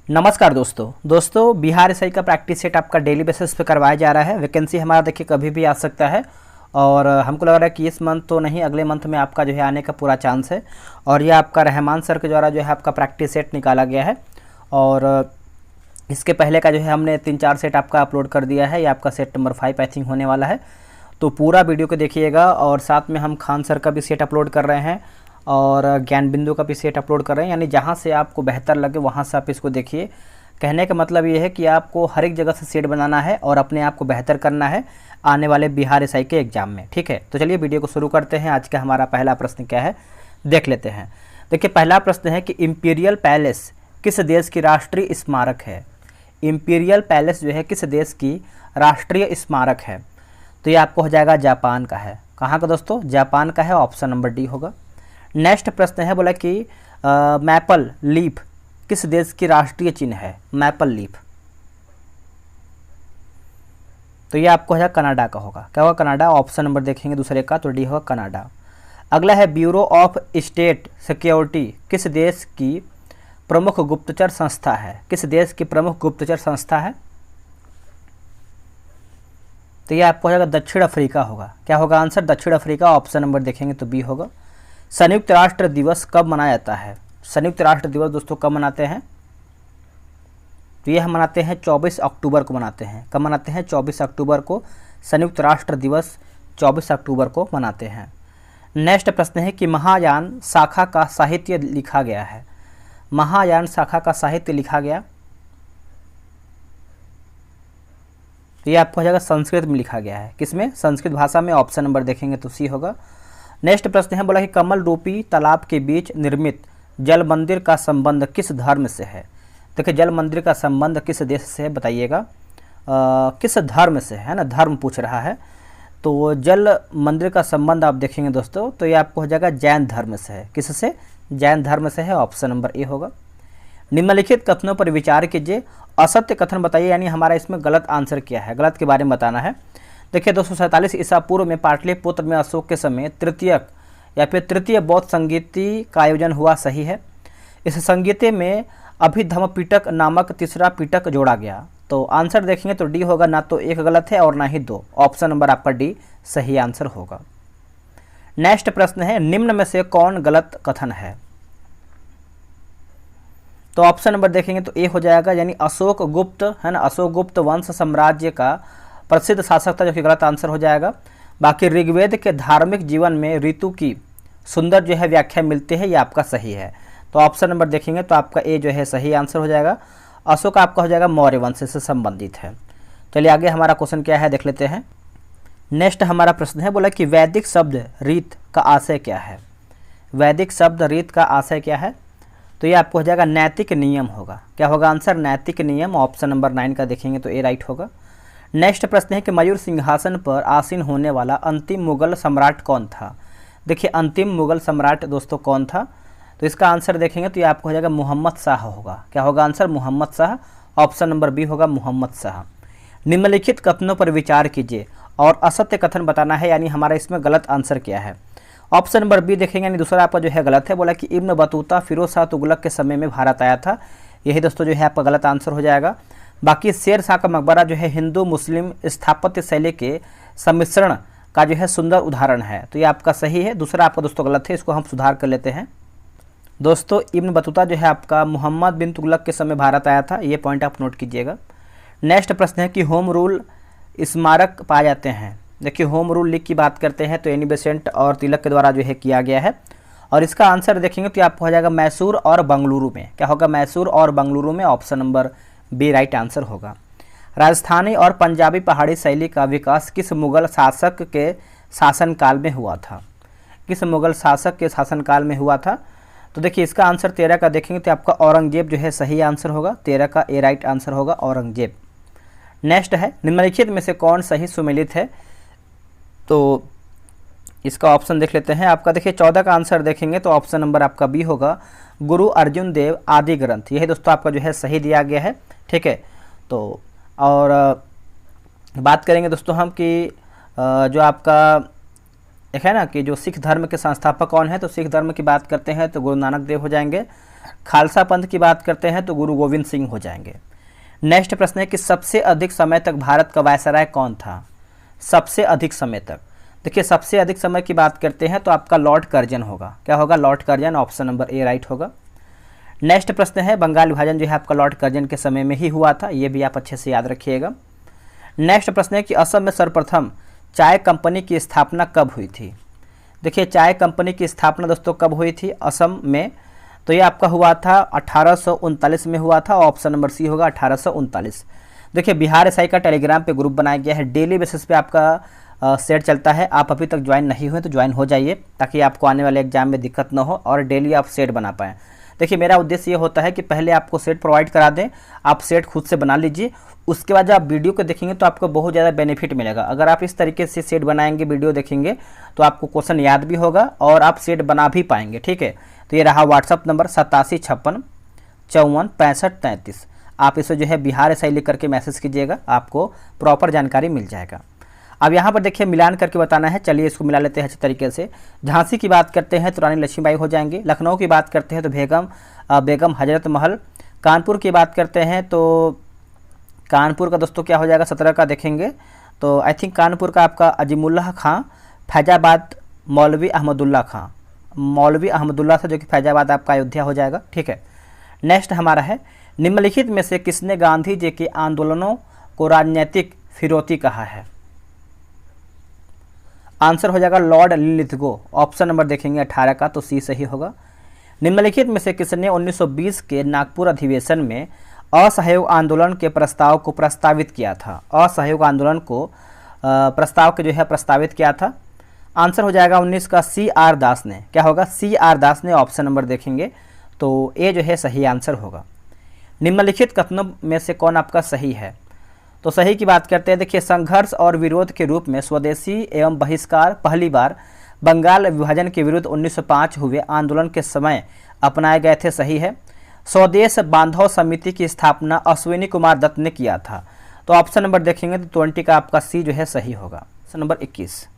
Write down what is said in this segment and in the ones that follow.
नमस्कार दोस्तों बिहार एसआई का प्रैक्टिस सेट आपका डेली बेसिस पे करवाया जा रहा है। वैकेंसी हमारा देखिए कभी भी आ सकता है और हमको लग रहा है कि इस मंथ तो नहीं, अगले मंथ में आपका जो है आने का पूरा चांस है। और ये आपका रहमान सर के द्वारा जो है आपका प्रैक्टिस सेट निकाला गया है और इसके पहले का जो है हमने 3-4 सेट आपका अपलोड कर दिया है। ये आपका सेट नंबर 5 आई थिंक होने वाला है, तो पूरा वीडियो को देखिएगा। और साथ में हम खान सर का भी सेट अपलोड कर रहे हैं और ज्ञान बिंदु का भी सेट अपलोड कर रहे हैं, यानी जहाँ से आपको बेहतर लगे वहाँ से आप इसको देखिए। कहने का मतलब ये है कि आपको हर एक जगह से सेट बनाना है और अपने आप को बेहतर करना है आने वाले बिहार एसआई के एग्जाम में। ठीक है, तो चलिए वीडियो को शुरू करते हैं। आज का हमारा पहला प्रश्न क्या है देख लेते हैं। देखिए पहला प्रश्न है कि इंपीरियल पैलेस किस देश की राष्ट्रीय स्मारक है। इंपीरियल पैलेस जो है किस देश की राष्ट्रीय स्मारक है, तो ये आपको हो जाएगा जापान का है। कहाँ का दोस्तों? जापान का है, ऑप्शन नंबर डी होगा। नेक्स्ट प्रश्न है, बोला कि मैपल लीफ किस देश की राष्ट्रीय चिन्ह है। मैपल लीफ, तो ये आपको हो जाएगा कनाडा का होगा। क्या होगा? कनाडा। ऑप्शन नंबर देखेंगे दूसरे का तो डी होगा कनाडा। अगला है ब्यूरो ऑफ स्टेट सिक्योरिटी किस देश की प्रमुख गुप्तचर संस्था है। किस देश की प्रमुख गुप्तचर संस्था है, तो ये आपको हो जाएगा दक्षिण अफ्रीका होगा। क्या होगा आंसर? दक्षिण अफ्रीका। ऑप्शन नंबर देखेंगे तो बी होगा। संयुक्त राष्ट्र दिवस कब मनाया जाता है। संयुक्त राष्ट्र दिवस दोस्तों कब मनाते हैं, तो ये हम मनाते हैं 24 अक्टूबर को मनाते हैं। कब मनाते हैं? 24 अक्टूबर को संयुक्त राष्ट्र दिवस 24 अक्टूबर को मनाते हैं। नेक्स्ट प्रश्न है कि महायान शाखा का साहित्य लिखा गया है। महायान शाखा का साहित्य लिखा गया, तो ये आपको हो जाएगा संस्कृत में लिखा गया है। किसमें? संस्कृत भाषा में। ऑप्शन नंबर देखेंगे तो सी होगा। नेक्स्ट प्रश्न है, बोला कि कमल रूपी तालाब के बीच निर्मित जल मंदिर का संबंध किस धर्म से है। देखिए जल मंदिर का संबंध किस देश से है बताइएगा, किस धर्म से है ना, धर्म पूछ रहा है। तो जल मंदिर का संबंध आप देखेंगे दोस्तों तो ये आपको हो जाएगा जैन धर्म से है। किससे? जैन धर्म से है। ऑप्शन नंबर ए होगा। निम्नलिखित कथनों पर विचार कीजिए, असत्य कथन बताइए, यानी हमारा इसमें गलत आंसर क्या है, गलत के बारे में बताना है। देखिए 247 ईसा पूर्व में पाटलिपुत्र में अशोक के समय तृतीय बौद्ध संगीति का आयोजन हुआ, सही है। इस संगीति में अभिधम्म पिटक नामक तीसरा पिटक जोड़ा गया, तो आंसर देखेंगे तो डी होगा। ना तो एक गलत है और ना ही दो, ऑप्शन नंबर आपका डी सही आंसर होगा। नेक्स्ट प्रश्न है, निम्न में से कौन गलत कथन है, तो ऑप्शन नंबर देखेंगे तो ए हो जाएगा, यानी अशोक गुप्त है ना, अशोक गुप्त वंश साम्राज्य का प्रसिद्ध शासक था, जो कि गलत आंसर हो जाएगा। बाकी ऋग्वेद के धार्मिक जीवन में ऋतु की सुंदर जो है व्याख्या मिलती है, ये आपका सही है। तो ऑप्शन नंबर देखेंगे तो आपका ए जो है सही आंसर हो जाएगा। अशोक आपका हो जाएगा मौर्य वंश से संबंधित है। चलिए आगे हमारा क्वेश्चन क्या है देख लेते हैं। नेक्स्ट हमारा प्रश्न है, बोला कि वैदिक शब्द रीत का आशय क्या है। वैदिक शब्द रीत का आशय क्या है, तो ये आपको हो जाएगा नैतिक नियम होगा। क्या होगा आंसर? नैतिक नियम। ऑप्शन नंबर 9 का देखेंगे तो ए राइट होगा। नेक्स्ट प्रश्न है कि मयूर सिंहासन पर आसीन होने वाला अंतिम मुगल सम्राट कौन था। देखिए अंतिम मुगल सम्राट दोस्तों कौन था, तो इसका आंसर देखेंगे तो ये आपको हो जाएगा मोहम्मद शाह होगा। क्या होगा answer? Mohammad Shah. Option number B होगा मोहम्मद शाह। निम्नलिखित कथनों पर विचार कीजिए और असत्य कथन बताना है, यानी हमारा इसमें गलत आंसर क्या है। ऑप्शन नंबर बी देखेंगे, यानी दूसरा आपका जो है गलत है। बोला कि इब्न बतूता फिरोज शाह तुगलक के समय में भारत आया था, यही दोस्तों जो है आपका गलत आंसर हो जाएगा। बाकी शेर शाह का मकबरा जो है हिंदू मुस्लिम स्थापत्य शैली के सम्मिश्रण का जो है सुंदर उदाहरण है, तो ये आपका सही है। दूसरा आपका दोस्तों गलत है, इसको हम सुधार कर लेते हैं। दोस्तों इब्न बतूता जो है आपका मोहम्मद बिन तुगलक के समय भारत आया था, ये पॉइंट आप नोट कीजिएगा। नेक्स्ट प्रश्न है कि होम रूल स्मारक पाए जाते हैं। देखिए होम रूल लीग की बात करते हैं तो एनी बेसेंट और तिलक के द्वारा जो है किया गया है, और इसका आंसर देखेंगे तो आपको हो जाएगा मैसूर और बंगलुरु में। क्या होगा? मैसूर और बंगलुरु में। Option number B right answer होगा। राजस्थानी और पंजाबी पहाड़ी शैली का विकास किस मुगल शासक के शासनकाल में हुआ था। किस मुगल शासक के शासनकाल में हुआ था, तो देखिए इसका आंसर 13 का देखेंगे तो आपका औरंगजेब जो है सही आंसर होगा। 13 का ए राइट आंसर होगा औरंगजेब। नेक्स्ट है, निम्नलिखित में से कौन सही सुमेलित है, तो इसका ऑप्शन देख लेते हैं। आपका देखिए 14 का आंसर देखेंगे तो ऑप्शन नंबर आपका बी होगा, गुरु अर्जुन देव आदि ग्रंथ। यही दोस्तों आपका जो है सही दिया गया है। ठीक है, तो और बात करेंगे दोस्तों हम कि जो आपका एक है ना कि जो सिख धर्म के संस्थापक कौन है, तो सिख धर्म की बात करते हैं तो गुरु नानक देव हो जाएंगे। खालसा पंथ की बात करते हैं तो गुरु गोविंद सिंह हो जाएंगे। नेक्स्ट प्रश्न है कि सबसे अधिक समय तक भारत का वायसराय कौन था? सबसे अधिक समय तक, देखिए सबसे अधिक समय की बात करते हैं तो आपका लॉर्ड कर्जन होगा। क्या होगा? Lord Curzon, option number A right होगा। नेक्स्ट प्रश्न है बंगाल विभाजन जो है आपका लॉर्ड कर्जन के समय में ही हुआ था, ये भी आप अच्छे से याद रखिएगा। नेक्स्ट प्रश्न है कि असम में सर्वप्रथम चाय कंपनी की स्थापना कब हुई थी? देखिए चाय कंपनी की स्थापना दोस्तों कब हुई थी असम में? तो ये आपका हुआ था 1839 में हुआ था, ऑप्शन नंबर सी होगा 1839। देखिए बिहार एसआई का टेलीग्राम पे ग्रुप बनाया गया है, डेली बेसिस पे आपका सेट चलता है। आप अभी तक ज्वाइन नहीं हुए तो ज्वाइन हो जाइए ताकि आपको आने वाले एग्जाम में दिक्कत ना हो और डेली आप सेट बना पाएँ। देखिए मेरा उद्देश्य ये होता है कि पहले आपको सेट प्रोवाइड करा दें, आप सेट खुद से बना लीजिए, उसके बाद जब आप वीडियो को देखेंगे तो आपको बहुत ज़्यादा बेनिफिट मिलेगा। अगर आप इस तरीके से सेट बनाएंगे, वीडियो देखेंगे तो आपको क्वेश्चन याद भी होगा और आप सेट बना भी पाएंगे। ठीक है, तो ये रहा व्हाट्सअप नंबर 8756546533। आप इसे जो है बिहार एसआई लिख करके मैसेज कीजिएगा, आपको प्रॉपर जानकारी मिल जाएगा। अब यहाँ पर देखिए मिलान करके बताना है, चलिए इसको मिला लेते हैं अच्छे तरीके से। झांसी की बात करते हैं तो रानी लक्ष्मीबाई हो जाएंगे। लखनऊ की बात करते हैं तो बेगम हजरत महल। कानपुर की बात करते हैं तो कानपुर का दोस्तों क्या हो जाएगा 17 का देखेंगे तो आई थिंक कानपुर का आपका अजीमुल्लाह खां। फैजाबाद मौलवी अहमदुल्ला खां, मौलवी अहमदुल्ला था जो कि फैजाबाद आपका अयोध्या हो जाएगा। ठीक है, नेक्स्ट हमारा है निम्नलिखित में से किसने गांधी जी के आंदोलनों को राजनीतिक फिरौती कहा है? आंसर हो जाएगा लॉर्ड लिलिथगो, ऑप्शन नंबर देखेंगे 18 का तो सी सही होगा। निम्नलिखित में से किसने 1920 के नागपुर अधिवेशन में असहयोग आंदोलन के प्रस्ताव को प्रस्तावित किया था? असहयोग आंदोलन को प्रस्ताव के जो है प्रस्तावित किया था। आंसर हो जाएगा 19 का सी आर दास ने। क्या होगा? सी आर दास ने, ऑप्शन नंबर देखेंगे तो ए जो है सही आंसर होगा। निम्नलिखित कथनों में से कौन आपका सही है? तो सही की बात करते हैं, देखिए संघर्ष और विरोध के रूप में स्वदेशी एवं बहिष्कार पहली बार बंगाल विभाजन के विरुद्ध 1905 हुए आंदोलन के समय अपनाए गए थे, सही है। स्वदेश बांधव समिति की स्थापना अश्विनी कुमार दत्त ने किया था, तो ऑप्शन नंबर देखेंगे तो 20 का आपका सी जो है सही होगा। ऑप्शन नंबर 21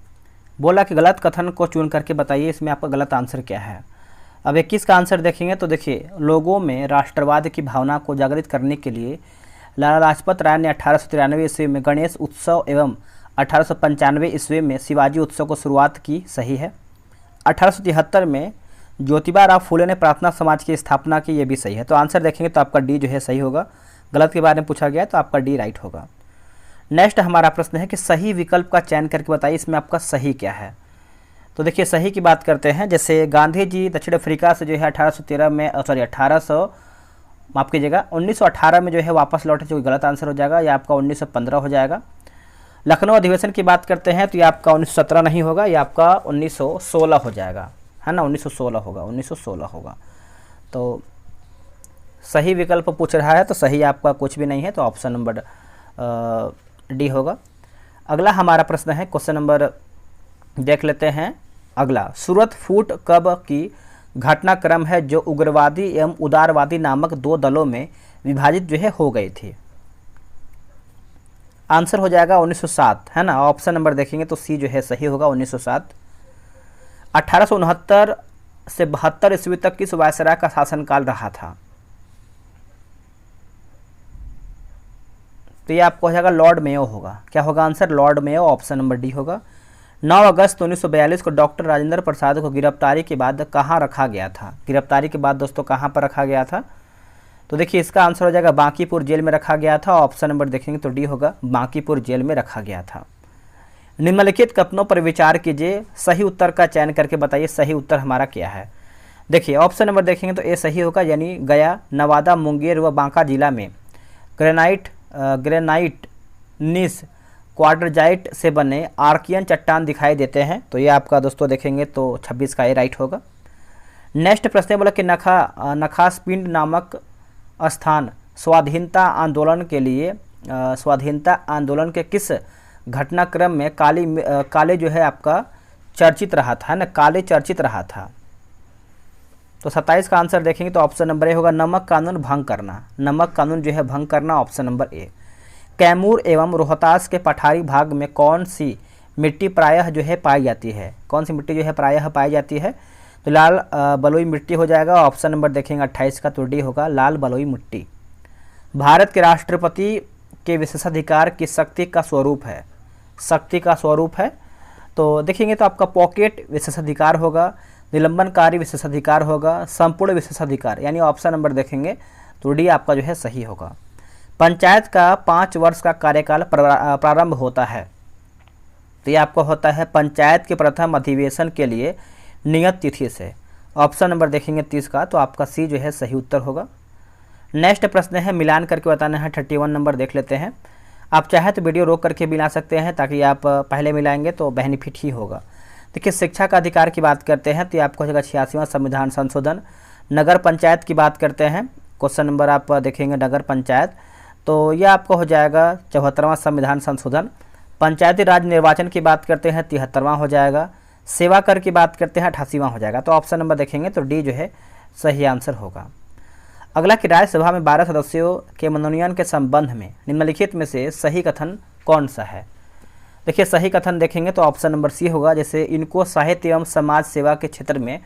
बोला कि गलत कथन को चुन करके बताइए इसमें आपका गलत आंसर क्या है। अब 21 का आंसर देखेंगे तो देखिए लोगों में राष्ट्रवाद की भावना को जागृत करने के लिए लाला लाजपत राय ने 1893 ईस्वी में गणेश उत्सव एवं 1895 ईस्वी में शिवाजी उत्सव को शुरुआत की, सही है। 1873 में ज्योतिबा राव फूले ने प्रार्थना समाज की स्थापना की, ये भी सही है। तो आंसर देखेंगे तो आपका डी जो है सही होगा। गलत के बारे में पूछा गया तो आपका डी राइट होगा। नेक्स्ट हमारा प्रश्न है कि सही विकल्प का चयन करके बताइए इसमें आपका सही क्या है। तो देखिए सही की बात करते हैं, जैसे गांधी जी दक्षिण अफ्रीका से जो है 1918 में जो है वापस लौटे, जो गलत आंसर हो जाएगा, या आपका 1915 हो जाएगा। लखनऊ अधिवेशन की बात करते हैं तो ये आपका 1917 नहीं होगा, ये आपका 1916 हो जाएगा, है ना, 1916 होगा, 1916 होगा। तो सही विकल्प पूछ रहा है तो सही आपका कुछ भी नहीं है, तो ऑप्शन नंबर डी होगा। अगला हमारा प्रश्न है, क्वेश्चन नंबर देख लेते हैं अगला। सूरत फूट कब की घटनाक्रम है जो उग्रवादी एवं उदारवादी नामक दो दलों में विभाजित जो है हो गई थी? आंसर हो जाएगा 1907, है ना। ऑप्शन नंबर देखेंगे तो सी जो है सही होगा, 1907। 1869 से 72 ईस्वी तक किस वायसराय का शासनकाल रहा था? तो ये आपको हो जाएगा लॉर्ड मेयो होगा। क्या होगा answer? Lord Mayo, option number D होगा। 9 अगस्त 1942 को डॉक्टर राजेंद्र प्रसाद को गिरफ्तारी के बाद कहाँ रखा गया था? गिरफ्तारी के बाद दोस्तों कहाँ पर रखा गया था? तो देखिए इसका आंसर हो जाएगा बांकीपुर जेल में रखा गया था। ऑप्शन नंबर देखेंगे तो डी होगा, बांकीपुर जेल में रखा गया था। निम्नलिखित कथनों पर विचार कीजिए, सही उत्तर का चयन करके बताइए सही उत्तर हमारा क्या है। देखिए ऑप्शन नंबर देखेंगे तो ए सही होगा, यानी गया, नवादा, मुंगेर व बांका जिला में ग्रेनाइट नीस क्वाड्रजाइट से बने आर्कियन चट्टान दिखाई देते हैं। तो ये आपका दोस्तों देखेंगे तो 26 का ए राइट होगा। नेक्स्ट प्रश्न बोला कि नखासपिंड नामक स्थान स्वाधीनता आंदोलन के किस घटनाक्रम में काले जो है आपका चर्चित रहा था, है ना, काले चर्चित रहा था? तो 27 का आंसर देखेंगे तो ऑप्शन नंबर ए होगा, नमक कानून भंग करना। नमक कानून जो है भंग करना, ऑप्शन नंबर ए। कैमूर एवं रोहतास के पठारी भाग में कौन सी मिट्टी प्रायः जो है पाई जाती है? कौन सी मिट्टी जो है प्रायः पाई जाती है? तो लाल बलुई मिट्टी हो जाएगा। ऑप्शन नंबर देखेंगे 28 का, तो डी होगा लाल बलुई मिट्टी। भारत के राष्ट्रपति के विशेषाधिकार की शक्ति का स्वरूप है, शक्ति का स्वरूप है, तो देखेंगे तो आपका पॉकेट विशेषाधिकार होगा, निलंबनकारी विशेषाधिकार होगा, संपूर्ण विशेषाधिकार, यानी ऑप्शन नंबर देखेंगे तो डी आपका जो है सही होगा। पंचायत का 5 वर्ष का कार्यकाल प्रारंभ होता है, तो ये आपको होता है पंचायत के प्रथम अधिवेशन के लिए नियत तिथि से। ऑप्शन नंबर देखेंगे 30 का, तो आपका सी जो है सही उत्तर होगा। नेक्स्ट प्रश्न है, मिलान करके बताना है। 31 नंबर देख लेते हैं। आप चाहे तो वीडियो रोक करके मिला सकते हैं, ताकि आप पहले मिलाएंगे तो बेनिफिट ही होगा। देखिए, शिक्षा का अधिकार की बात करते हैं तो ये आपको हो जाएगा 86वां संविधान संशोधन। नगर पंचायत की बात करते हैं, क्वेश्चन नंबर आप देखेंगे नगर पंचायत, तो यह आपको हो जाएगा 74वां संविधान संशोधन। पंचायती राज निर्वाचन की बात करते हैं 73वां हो जाएगा। सेवा कर की बात करते हैं 88वां हो जाएगा। तो ऑप्शन नंबर देखेंगे तो डी जो है सही आंसर होगा। अगला कि राज्यसभा में 12 सदस्यों के मनोनयन के संबंध में निम्नलिखित में से सही कथन कौन सा है। देखिए, सही कथन देखेंगे तो ऑप्शन नंबर सी होगा, जैसे इनको साहित्य एवं समाज सेवा के क्षेत्र में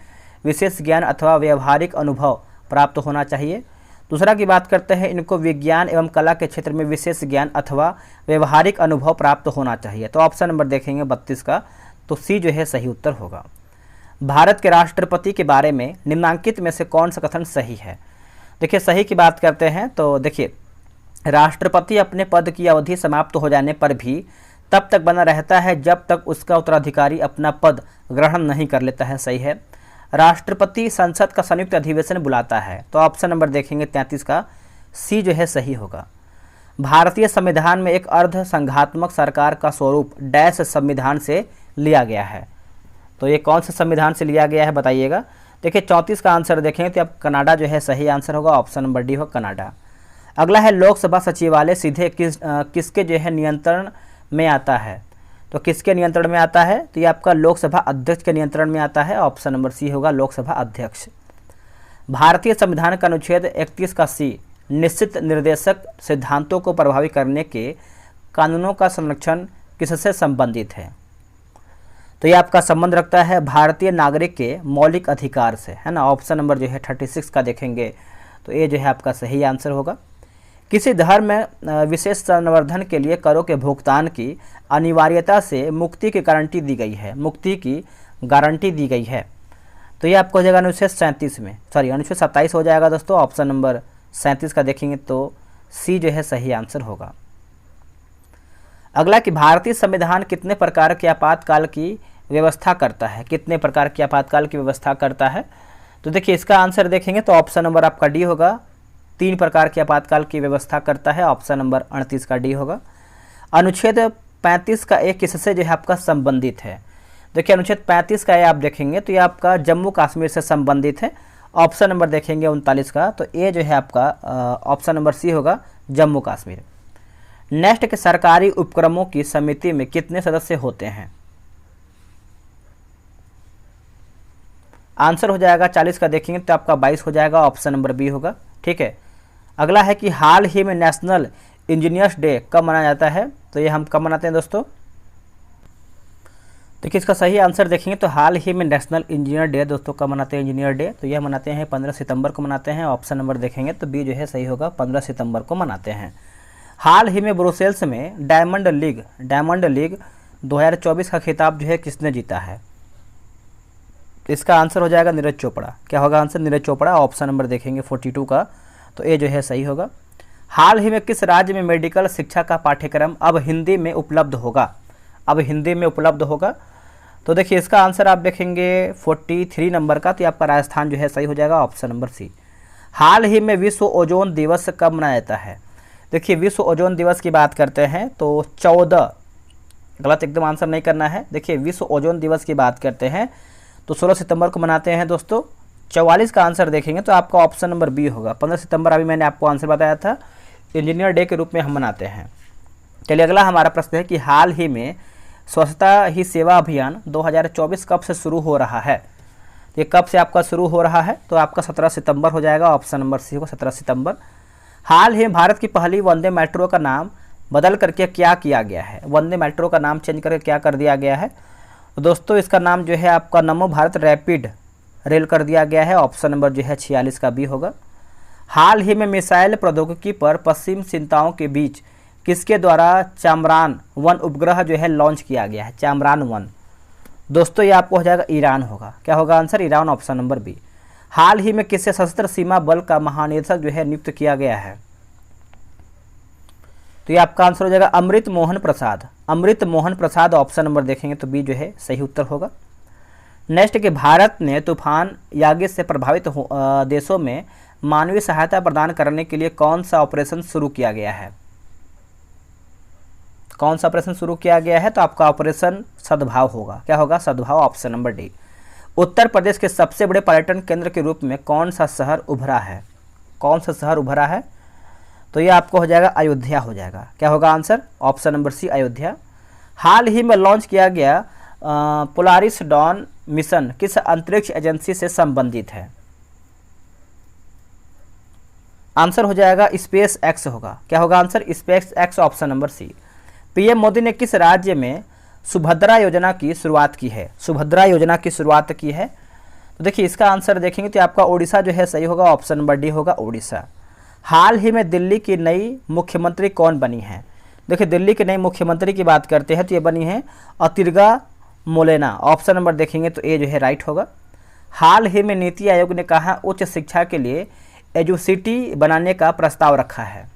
विशेष ज्ञान अथवा व्यवहारिक अनुभव प्राप्त होना चाहिए। दूसरा की बात करते हैं, इनको विज्ञान एवं कला के क्षेत्र में विशेष ज्ञान अथवा व्यवहारिक अनुभव प्राप्त होना चाहिए। तो ऑप्शन नंबर देखेंगे 32 का, तो सी जो है सही उत्तर होगा। भारत के राष्ट्रपति के बारे में निम्नांकित में से कौन सा कथन सही है। देखिए, सही की बात करते हैं तो देखिए, राष्ट्रपति अपने पद की अवधि समाप्त हो जाने पर भी तब तक बना रहता है जब तक उसका उत्तराधिकारी अपना पद ग्रहण नहीं कर लेता है। सही है। राष्ट्रपति संसद का संयुक्त अधिवेशन बुलाता है, तो ऑप्शन नंबर देखेंगे 33 का, सी जो है सही होगा। भारतीय संविधान में एक अर्ध संघात्मक सरकार का स्वरूप डैश संविधान से लिया गया है, तो ये कौन से संविधान से लिया गया है बताइएगा। देखिए, 34 का आंसर देखेंगे तो अब कनाडा जो है सही आंसर होगा। ऑप्शन नंबर डी होगा कनाडा। अगला है, लोकसभा सचिवालय सीधे किसके जो है नियंत्रण में आता है। तो किसके नियंत्रण में आता है, तो ये आपका लोकसभा अध्यक्ष के नियंत्रण में आता है। ऑप्शन नंबर सी होगा लोकसभा अध्यक्ष। भारतीय संविधान का अनुच्छेद 31 का सी निश्चित निर्देशक सिद्धांतों को प्रभावी करने के कानूनों का संरक्षण किससे संबंधित है। तो ये आपका संबंध रखता है भारतीय नागरिक के मौलिक अधिकार से, है ना। ऑप्शन नंबर जो है 36 का देखेंगे तो ये जो है आपका सही आंसर होगा। किसी धर्म में विशेष संवर्धन के लिए करों के भुगतान की अनिवार्यता से मुक्ति की गारंटी दी गई है, मुक्ति की गारंटी दी गई है। तो ये आपको हो जाएगा अनुच्छेद 37 में, अनुच्छेद 27 हो जाएगा दोस्तों। ऑप्शन नंबर 37 का देखेंगे तो सी जो है सही आंसर होगा। अगला कि भारतीय संविधान कितने प्रकार के आपातकाल की व्यवस्था करता है, कितने प्रकार की आपातकाल की व्यवस्था करता है। तो देखिए, इसका आंसर देखेंगे तो ऑप्शन नंबर आपका डी होगा, 3 प्रकार के आपातकाल की व्यवस्था करता है। ऑप्शन नंबर 38 का डी होगा। अनुच्छेद 35 का एक किससे जो है आपका संबंधित है। देखिए, अनुच्छेद 35 का ये आप देखेंगे तो ये आपका जम्मू कश्मीर से संबंधित है। ऑप्शन नंबर देखेंगे 39 का, तो ये जो है आपका ऑप्शन नंबर सी होगा जम्मू कश्मीर। नेक्स्ट के सरकारी उपक्रमों की समिति में कितने सदस्य होते हैं। आंसर हो जाएगा 40 का देखेंगे तो आपका 22 हो जाएगा। ऑप्शन नंबर बी होगा। ठीक है। अगला है कि हाल ही में नेशनल इंजीनियर्स डे कब मनाया जाता है। तो ये हम कब मनाते हैं दोस्तों। देखिए, इसका सही आंसर देखेंगे तो हाल ही में नेशनल इंजीनियर डे दोस्तों कब मनाते हैं इंजीनियर डे, तो यह मनाते हैं 15 सितंबर को मनाते हैं। ऑप्शन नंबर देखेंगे तो बी जो है सही होगा, 15 सितंबर को मनाते हैं। हाल ही में ब्रुसेल्स में डायमंड लीग 2024 का खिताब जो है किसने जीता है। इसका आंसर हो जाएगा नीरज चोपड़ा। क्या होगा answer, Neeraj Chopra. Option number देखेंगे 42 का, तो ये जो है सही होगा। हाल ही में किस राज्य में मेडिकल शिक्षा का पाठ्यक्रम अब हिंदी में उपलब्ध होगा, अब हिंदी में उपलब्ध होगा। तो देखिए, इसका आंसर आप देखेंगे 43 नंबर का, तो आपका राजस्थान जो है सही हो जाएगा। ऑप्शन नंबर सी। हाल ही में विश्व ओजोन दिवस कब मनाया जाता है। देखिए, विश्व ओजोन दिवस की बात करते हैं तो 14, गलत एकदम आंसर नहीं करना है। देखिए, विश्व ओजोन दिवस की बात करते हैं तो 16 सितंबर को मनाते हैं दोस्तों। 44 का आंसर देखेंगे तो आपका ऑप्शन नंबर बी होगा। 15 सितंबर अभी मैंने आपको आंसर बताया था, इंजीनियर डे के रूप में हम मनाते हैं। चलिए, अगला हमारा प्रश्न है कि हाल ही में स्वच्छता ही सेवा अभियान 2024 कब से शुरू हो रहा है। ये कब से आपका शुरू हो रहा है, तो आपका 17 सितंबर हो जाएगा। ऑप्शन नंबर सी होगा 17 सितंबर। हाल ही भारत की पहली वंदे मेट्रो का नाम बदल करके क्या किया गया है। वंदे मेट्रो का नाम चेंज करके क्या कर दिया गया है। तो दोस्तों, इसका नाम जो है आपका नमो भारत रैपिड रेल कर दिया गया है। ऑप्शन नंबर जो है 46 का बी होगा। हाल ही में मिसाइल प्रौद्योगिकी पर पश्चिम चिंताओं के बीच किसके द्वारा चामरान-1 उपग्रह जो है लॉन्च किया गया है? चामरान-1 दोस्तों ये आपको हो जाएगा ईरान होगा। क्या होगा answer? Iran, option number B. हाल ही में किसे सशस्त्र सीमा बल का महानिदेशक जो है नियुक्त किया गया है? तो ये आपका आंसर हो जाएगा अमृत मोहन प्रसाद। अमृत मोहन प्रसाद, ऑप्शन नंबर देखेंगे तो बी जो है सही उत्तर होगा। नेक्स्ट कि भारत ने तूफान यागी से प्रभावित देशों में मानवीय सहायता प्रदान करने के लिए कौन सा ऑपरेशन शुरू किया गया है? कौन सा ऑपरेशन शुरू किया गया है? तो आपका ऑपरेशन सद्भाव होगा। क्या होगा? सद्भाव, option number D. Uttar Pradesh के सबसे बड़े पर्यटन केंद्र के रूप में कौन सा शहर उभरा है? कौन सा शहर उभरा है? तो ये आपको हो जाएगा अयोध्या हो जाएगा। क्या होगा answer? Option number C, Ayodhya. हाल ही में लॉन्च किया गया पोलारिस डॉन मिशन किस अंतरिक्ष एजेंसी से संबंधित है? आंसर हो जाएगा स्पेस एक्स होगा। क्या होगा answer? SpaceX, option number C. PM Modi ने किस राज्य में सुभद्रा योजना की शुरुआत की है? सुभद्रा योजना की शुरुआत की है तो देखिए इसका आंसर देखेंगे तो आपका ओडिशा जो है सही होगा। ऑप्शन नंबर डी होगा, ओडिशा। हाल ही में दिल्ली की नई मुख्यमंत्री कौन बनी है? देखिए दिल्ली की नई मुख्यमंत्री की बात करते हैं तो ये बनी है अतिर्गा मोलेना। ऑप्शन नंबर देखेंगे तो ए जो है राइट होगा। हाल ही में नीति आयोग ने कहा उच्च शिक्षा के लिए एजुसिटी बनाने का प्रस्ताव रखा है?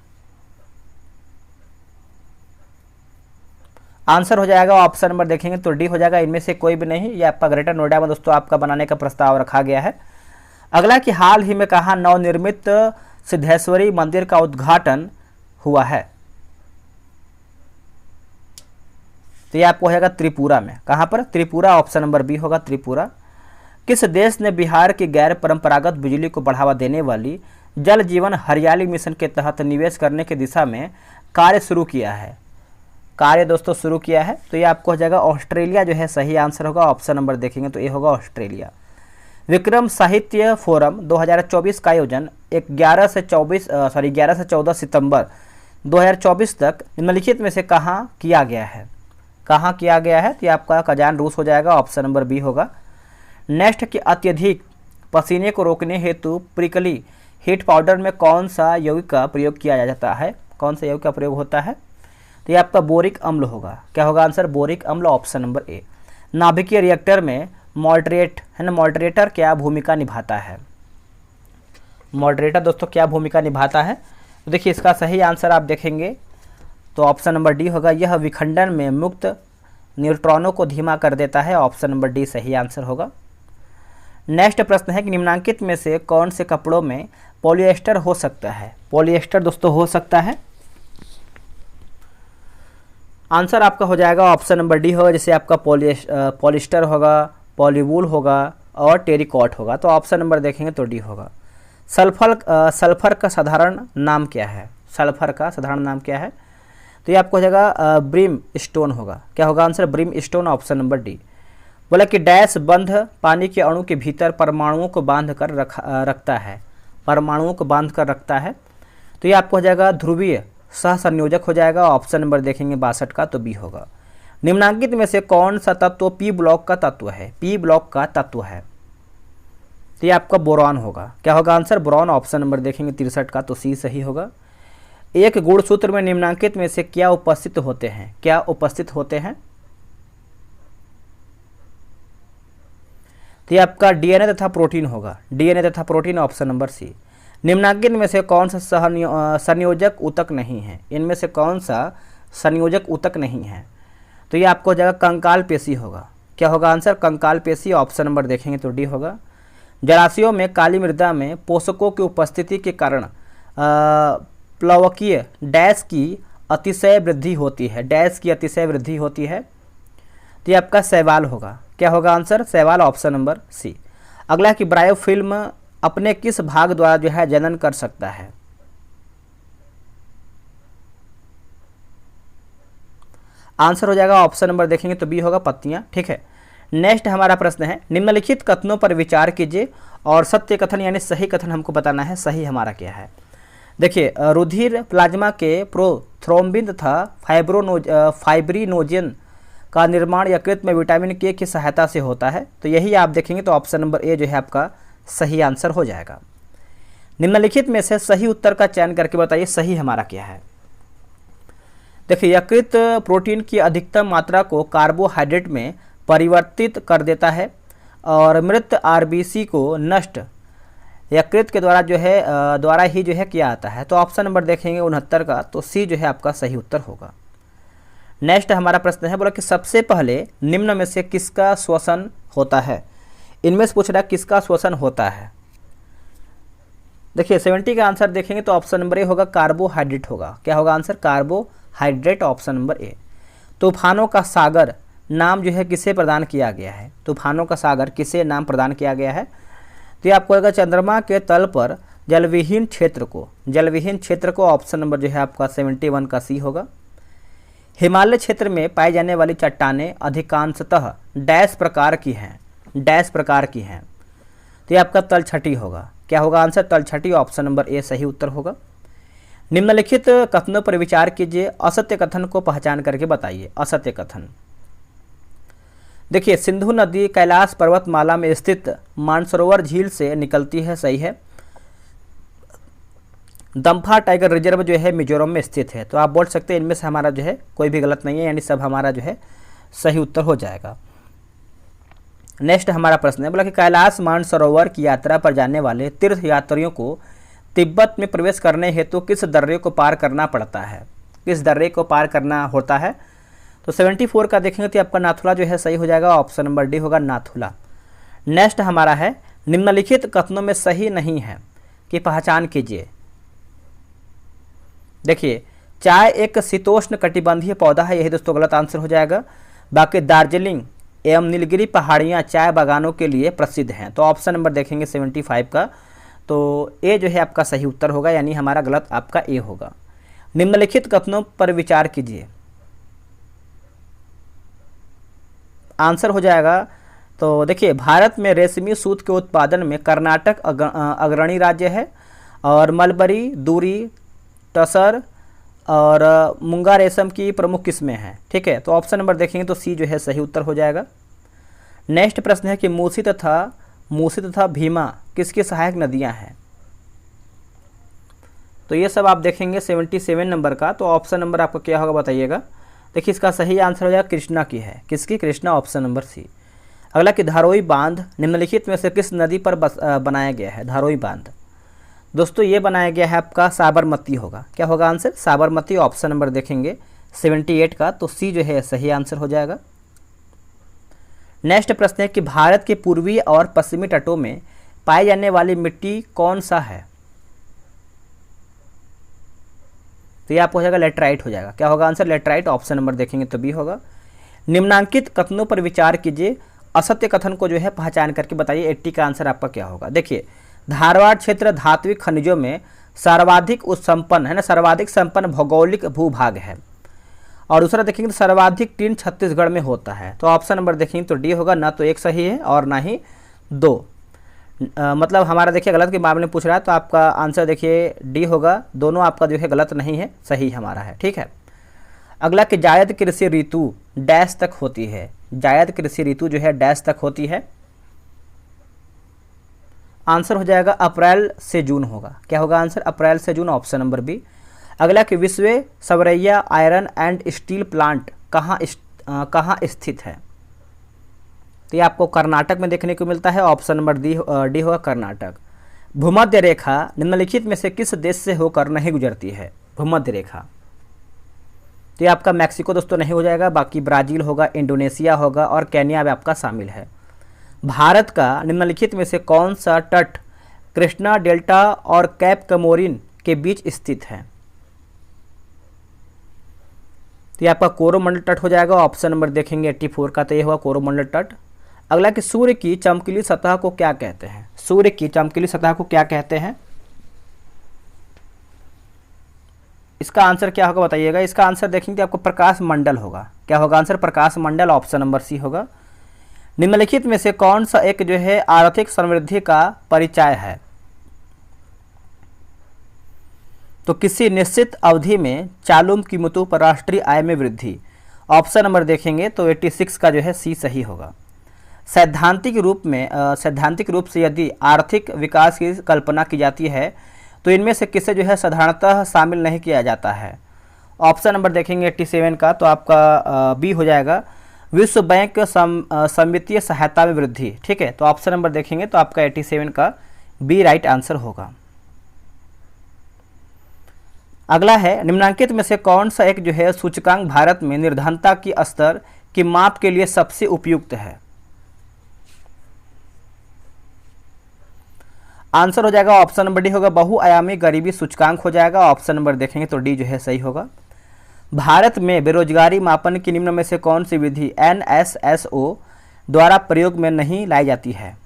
आंसर हो जाएगा ऑप्शन नंबर देखेंगे तो डी हो जाएगा। इनमें से कोई भी नहीं। ये आपका ग्रेटर नोएडा में दोस्तों आपका बनाने का प्रस्ताव रखा गया है। अगला कि हाल ही में कहा नवनिर्मित सिद्धेश्वरी मंदिर का उद्घाटन हुआ है? तो ये आपको हो जाएगा त्रिपुरा में। कहाँ पर? त्रिपुरा, ऑप्शन नंबर बी होगा, त्रिपुरा। किस देश ने बिहार की गैर परंपरागत बिजली को बढ़ावा देने वाली जल जीवन हरियाली मिशन के तहत निवेश करने की दिशा में कार्य शुरू किया है? कार्य दोस्तों शुरू किया है तो ये आपको हो जाएगा ऑस्ट्रेलिया जो है सही आंसर होगा। ऑप्शन नंबर देखेंगे तो ये होगा ऑस्ट्रेलिया। विक्रम साहित्य फोरम 2024 का आयोजन 11 से 14 सितंबर 2024 तक निम्नलिखित में से कहाँ किया गया है? कहाँ किया गया है? तो ये आपका कजान, रूस हो जाएगा। ऑप्शन नंबर बी होगा। नेक्स्ट कि अत्यधिक पसीने को रोकने हेतु प्रिकली हीट पाउडर में कौन सा यौगिक का प्रयोग किया जाता है? कौन सा यौगिक का प्रयोग होता है? तो ये आपका बोरिक अम्ल होगा। क्या होगा आंसर? बोरिक अम्ल, ऑप्शन नंबर ए। नाभिकीय रिएक्टर में मॉडरेट है ना, मॉडरेटर क्या भूमिका निभाता है? मॉडरेटर दोस्तों क्या भूमिका निभाता है? तो देखिए इसका सही आंसर आप देखेंगे तो ऑप्शन नंबर डी होगा। यह विखंडन में मुक्त न्यूट्रॉनों को धीमा कर देता है। ऑप्शन नंबर डी सही आंसर होगा। नेक्स्ट प्रश्न है कि निम्नलिखित में से कौन से कपड़ों में पॉलिएस्टर हो सकता है? पॉलिएस्टर दोस्तों हो सकता है। आंसर आपका हो जाएगा ऑप्शन नंबर डी होगा। जैसे आपका पॉलिस्टर होगा, पॉलीवूल होगा और टेरिकॉट होगा। तो ऑप्शन नंबर देखेंगे तो डी होगा। सल्फर का साधारण नाम क्या है? सल्फर का साधारण नाम क्या है? तो ये आपको हो जाएगा ब्रिम स्टोन होगा। क्या होगा answer? Brim stone, option number D. बोला कि डैश बंध पानी के अणु के भीतर परमाणुओं को बांध कर रखता है। परमाणुओं को बांध कर रखता है तो ये आपको हो जाएगा ध्रुवीय सह संयोजक हो जाएगा। ऑप्शन नंबर देखेंगे 62 का तो बी होगा। निम्नलिखित में से कौन सा तत्व पी ब्लॉक का तत्व है? पी ब्लॉक का तत्व है तो ये आपका बोरॉन होगा। क्या होगा आंसर? बोरॉन, ऑप्शन नंबर देखेंगे 63 का तो सी सही होगा। एक गुणसूत्र में निम्नलिखित में से क्या उपस्थित होते हैं? क्या उपस्थित होते हैं? तो ये आपका डीएनए तथा प्रोटीन होगा। डीएनए तथा प्रोटीन, ऑप्शन नंबर सी। निम्नलिखित में से कौन सा संयोजक ऊतक नहीं है? इनमें से कौन सा संयोजक ऊतक नहीं है? तो ये आपको हो जाएगा कंकाल पेशी होगा। क्या होगा आंसर? कंकाल पेशी, ऑप्शन नंबर देखेंगे तो डी होगा। जलाशयों में काली मृदा में पोषकों की उपस्थिति के कारण प्लवकीय डैश की अतिशय वृद्धि होती है। डैश की अतिशय वृद्धि होती है तो ये आपका शैवाल होगा। क्या होगा आंसर? शैवाल, ऑप्शन नंबर सी। अगला कि ब्रायोफिल्म अपने किस भाग द्वारा जो है जनन कर सकता है? आंसर हो जाएगा ऑप्शन नंबर देखेंगे तो बी होगा, पत्तियां। ठीक है। नेक्स्ट हमारा प्रश्न है निम्नलिखित कथनों पर विचार कीजिए और सत्य कथन यानी सही कथन हमको बताना है। सही हमारा क्या है? देखिए रुधिर प्लाज्मा के प्रोथ्रोम्बिन तथा फाइब्रिनोजन का निर्माण यकृत में विटामिन के की सहायता से होता है। तो यही आप देखेंगे तो ऑप्शन नंबर ए जो है आपका सही आंसर हो जाएगा। निम्नलिखित में से सही उत्तर का चयन करके बताइए सही हमारा क्या है। देखिए, यकृत प्रोटीन की अधिकतम मात्रा को कार्बोहाइड्रेट में परिवर्तित कर देता है और मृत आरबीसी को नष्ट यकृत के द्वारा ही जो है किया जाता है। तो ऑप्शन नंबर देखेंगे 69 का, तो सी जो है आपका सही उत्तर होगा। नेक्स्ट हमारा प्रश्न है, बोला कि सबसे पहले निम्न में से किसका श्वसन होता है। इनमें से पूछ रहा है किसका श्वसन होता है। देखिए 70 का आंसर देखेंगे तो ऑप्शन नंबर ए होगा, कार्बोहाइड्रेट होगा। क्या होगा answer, carbohydrate, option number A. तूफानों का सागर नाम जो है किसे प्रदान किया गया है। तूफानों का सागर किसे नाम प्रदान किया गया है। तो ये आपको होगा चंद्रमा के तल पर जलविहीन क्षेत्र को, ऑप्शन नंबर जो है आपका 71 का सी होगा। हिमालय क्षेत्र में पाई जाने वाली चट्टानें अधिकांशतः डैश प्रकार की हैं। तो ये आपका तलछटी होगा। क्या होगा आंसर, तलछटी, ऑप्शन नंबर ए सही उत्तर होगा। निम्नलिखित कथनों पर विचार कीजिए, असत्य कथन को पहचान करके बताइए। असत्य कथन, देखिए सिंधु नदी कैलाश पर्वतमाला में स्थित मानसरोवर झील से निकलती है, सही है। दम्फा टाइगर रिजर्व जो है मिजोरम में स्थित है। तो आप बोल सकते हैं इनमें से हमारा जो है कोई भी गलत नहीं है, यानी सब हमारा जो है सही उत्तर हो जाएगा। नेक्स्ट हमारा प्रश्न है, बोला कि कैलाश मानसरोवर की यात्रा पर जाने वाले तीर्थ यात्रियों को तिब्बत में प्रवेश करने हेतु किस दर्रे को पार करना पड़ता है। किस दर्रे को पार करना होता है। तो 74 का देखेंगे तो आपका नाथुला जो है सही हो जाएगा, ऑप्शन नंबर डी होगा, नाथुला। नेक्स्ट हमारा है, निम्नलिखित कथनों में सही नहीं है कि पहचान कीजिए। देखिए, चाय एक शीतोष्ण कटिबंधीय पौधा है, यही दोस्तों गलत आंसर हो जाएगा। बाकी दार्जिलिंग एवं नीलगिरी पहाड़ियाँ चाय बागानों के लिए प्रसिद्ध हैं। तो ऑप्शन नंबर देखेंगे 75 का, तो ए जो है आपका सही उत्तर होगा, यानी हमारा गलत आपका ए होगा। निम्नलिखित कथनों पर विचार कीजिए, आंसर हो जाएगा। तो देखिए, भारत में रेशमी सूत के उत्पादन में कर्नाटक अग्रणी राज्य है और मलबरी, दूरी, टसर और मूंगा रेशम की प्रमुख किस्में हैं। ठीक है, तो ऑप्शन नंबर देखेंगे तो सी जो है सही उत्तर हो जाएगा। नेक्स्ट प्रश्न है कि मूसी तथा भीमा किसकी सहायक नदियां हैं। तो ये सब आप देखेंगे 77 नंबर का, तो ऑप्शन नंबर आपका क्या होगा बताइएगा। देखिए, इसका सही आंसर हो जाएगा कृष्णा की है। किसकी, कृष्णा, ऑप्शन नंबर सी। अगला कि धारोई बांध निम्नलिखित में से किस नदी पर बनाया गया है। धारोई बांध दोस्तों ये बनाया गया है आपका साबरमती होगा। क्या होगा आंसर, साबरमती, ऑप्शन नंबर देखेंगे 78 का, तो सी जो है सही आंसर हो जाएगा। नेक्स्ट प्रश्न है कि भारत के पूर्वी और पश्चिमी तटों में पाई जाने वाली मिट्टी कौन सा है। तो ये आपको हो जाएगा लेटराइट हो जाएगा। क्या होगा आंसर, लेटराइट, ऑप्शन नंबर देखेंगे तो बी होगा। निम्नांकित कथनों पर विचार कीजिए, असत्य कथन को जो है पहचान करके बताइए। 80 का आंसर आपका क्या होगा। देखिए, धारवाड़ क्षेत्र धात्विक खनिजों में सर्वाधिक संपन्न है ना, सर्वाधिक संपन्न भौगोलिक भूभाग है। और दूसरा देखेंगे तो सर्वाधिक टिन छत्तीसगढ़ में होता है। तो ऑप्शन नंबर देखेंगे तो डी होगा, ना तो एक सही है और ना ही दो। मतलब हमारा देखिए गलत के मामले में पूछ रहा है, तो आपका आंसर देखिए डी होगा। दोनों आपका जो है गलत नहीं है, सही हमारा है। ठीक है, अगला कि जायद कृषि ऋतु डैश तक होती है। जायद कृषि ऋतु जो है डैश तक होती है। आंसर हो जाएगा अप्रैल से जून होगा। क्या होगा आंसर, अप्रैल से जून, ऑप्शन नंबर बी। अगला कि Visvesvaraya iron and steel plant कहाँ स्थित है। तो ये आपको कर्नाटक में देखने को मिलता है, ऑप्शन नंबर डी होगा, कर्नाटक। भूमध्य रेखा निम्नलिखित में से किस देश से होकर नहीं गुजरती है। भूमध्य रेखा, तो ये आपका मैक्सिको दोस्तों नहीं हो जाएगा, बाकी ब्राज़ील होगा, इंडोनेशिया होगा और केन्या में आपका शामिल है। भारत का निम्नलिखित में से कौन सा तट कृष्णा डेल्टा और कैप कमोरिन के बीच स्थित है। तो ये आपका कोरोमंडल तट हो जाएगा, ऑप्शन नंबर देखेंगे 84 का, तो ये हुआ कोरोमंडल तट। अगला कि सूर्य की चमकीली सतह को क्या कहते हैं। सूर्य की चमकीली सतह को क्या कहते हैं, इसका आंसर क्या होगा बताइएगा। इसका आंसर देखेंगे आपको प्रकाश मंडल होगा। क्या होगा आंसर, प्रकाश मंडल, ऑप्शन नंबर सी होगा। निम्नलिखित में से कौन सा एक जो है आर्थिक समृद्धि का परिचय है। तो किसी निश्चित अवधि में चालू कीमतों पर राष्ट्रीय आय में वृद्धि, ऑप्शन नंबर देखेंगे तो 86 का जो है सी सही होगा। सैद्धांतिक रूप से यदि आर्थिक विकास की कल्पना की जाती है तो इनमें से किसे जो है साधारणतः शामिल नहीं किया जाता है। ऑप्शन नंबर देखेंगे 87 का तो आपका बी हो जाएगा, विश्व बैंक समितीय सहायता में वृद्धि। ठीक है, तो ऑप्शन नंबर देखेंगे तो आपका 87 का बी राइट आंसर होगा। अगला है, निम्नांकित में से कौन सा एक जो है सूचकांक भारत में निर्धनता की स्तर की माप के लिए सबसे उपयुक्त है। आंसर हो जाएगा ऑप्शन नंबर डी होगा, बहुआयामी गरीबी सूचकांक हो जाएगा। ऑप्शन नंबर देखेंगे तो डी जो है सही होगा। भारत में बेरोजगारी मापन की निम्न में से कौन सी विधि NSSO द्वारा प्रयोग में नहीं लाई जाती है।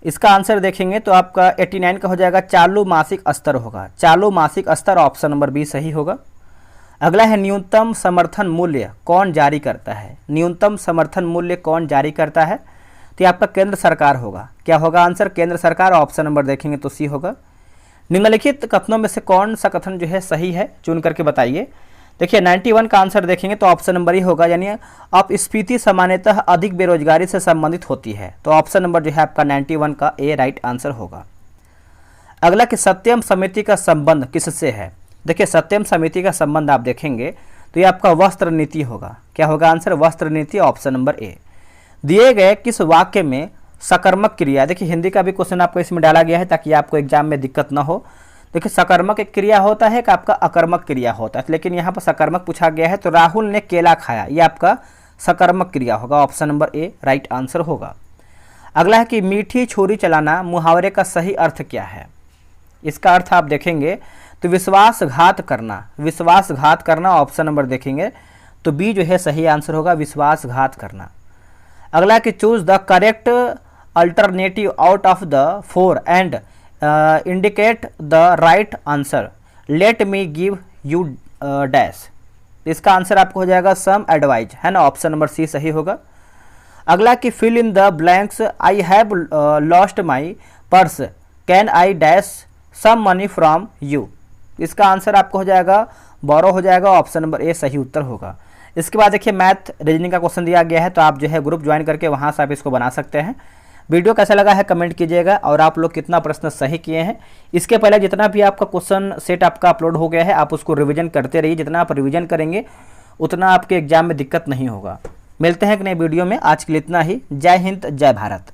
इसका आंसर देखेंगे तो आपका 89 का हो जाएगा, चालू मासिक स्तर होगा। चालू मासिक स्तर ऑप्शन नंबर बी सही होगा। अगला है, न्यूनतम समर्थन मूल्य कौन जारी करता है। न्यूनतम समर्थन मूल्य कौन जारी करता है, तो ये आपका केंद्र सरकार होगा। क्या होगा आंसर, केंद्र सरकार। ऑप्शन नंबर देखेंगे तो सी होगा। निम्नलिखित कथनों में से कौन सा कथन जो है सही है, चुन करके बताइए। देखिए 91 का आंसर देखेंगे तो ऑप्शन नंबर ही होगा, यानी अपस्फीति सामान्यतः अधिक बेरोजगारी से संबंधित होती है। तो ऑप्शन नंबर जो है आपका 91 का ए राइट आंसर होगा। अगला कि सत्यम समिति का संबंध किससे है। देखिए सत्यम समिति का संबंध आप देखेंगे तो ये आपका वस्त्र नीति होगा। क्या होगा आंसर, वस्त्र नीति। Option number A. दिए गए किस वाक्य में सकर्मक क्रिया, देखिए हिंदी का भी क्वेश्चन आपको इसमें डाला गया है ताकि आपको एग्जाम में दिक्कत ना हो। देखिए सकर्मक एक क्रिया होता है कि आपका अकर्मक क्रिया होता है, लेकिन यहाँ पर सकर्मक पूछा गया है। तो राहुल ने केला खाया, ये आपका सकर्मक क्रिया होगा। Option number A right answer होगा। अगला है कि मीठी छुरी चलाना मुहावरे का सही अर्थ क्या है। इसका अर्थ आप देखेंगे तो विश्वासघात करना। विश्वासघात करना ऑप्शन नंबर देखेंगे तो बी जो है सही आंसर होगा, विश्वासघात करना। अगला कि choose the correct alternative out of the four and indicate the right answer. Let me give you dash. इसका आंसर आपको हो जाएगा सम एडवाइज, है ना। ऑप्शन नंबर सी सही होगा। अगला कि fill in the blanks, I have lost my purse, can I dash some money from you. इसका आंसर आपको हो जाएगा बोरो हो जाएगा। ऑप्शन नंबर ए सही उत्तर होगा। इसके बाद देखिए मैथ रीजनिंग का क्वेश्चन दिया गया है, तो आप जो है ग्रुप ज्वाइन करके वहाँ से आप इसको बना सकते हैं। वीडियो कैसा लगा है कमेंट कीजिएगा, और आप लोग कितना प्रश्न सही किए हैं। इसके पहले जितना भी आपका क्वेश्चन सेट आपका अपलोड हो गया है आप उसको रिवीजन करते रहिए। जितना आप रिवीजन करेंगे उतना आपके एग्जाम में दिक्कत नहीं होगा। मिलते हैं एक नए वीडियो में, आज के लिए इतना ही। जय हिंद, जय भारत।